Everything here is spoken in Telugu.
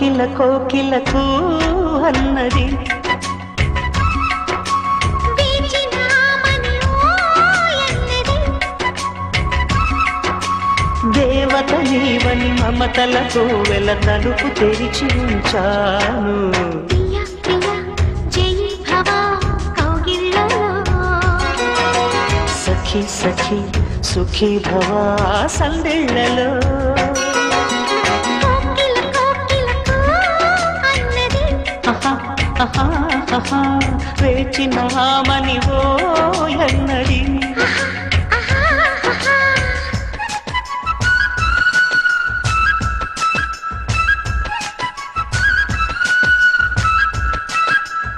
కోకిల కోకిలకు అన్నది దేవత నీవని మమతలతో వెల తలుపు తెరిచి ఉంచాను. సఖీ సఖీ సుఖీ భవా సందిళ్ళలో వేచినామని ఓ ఎన్నడి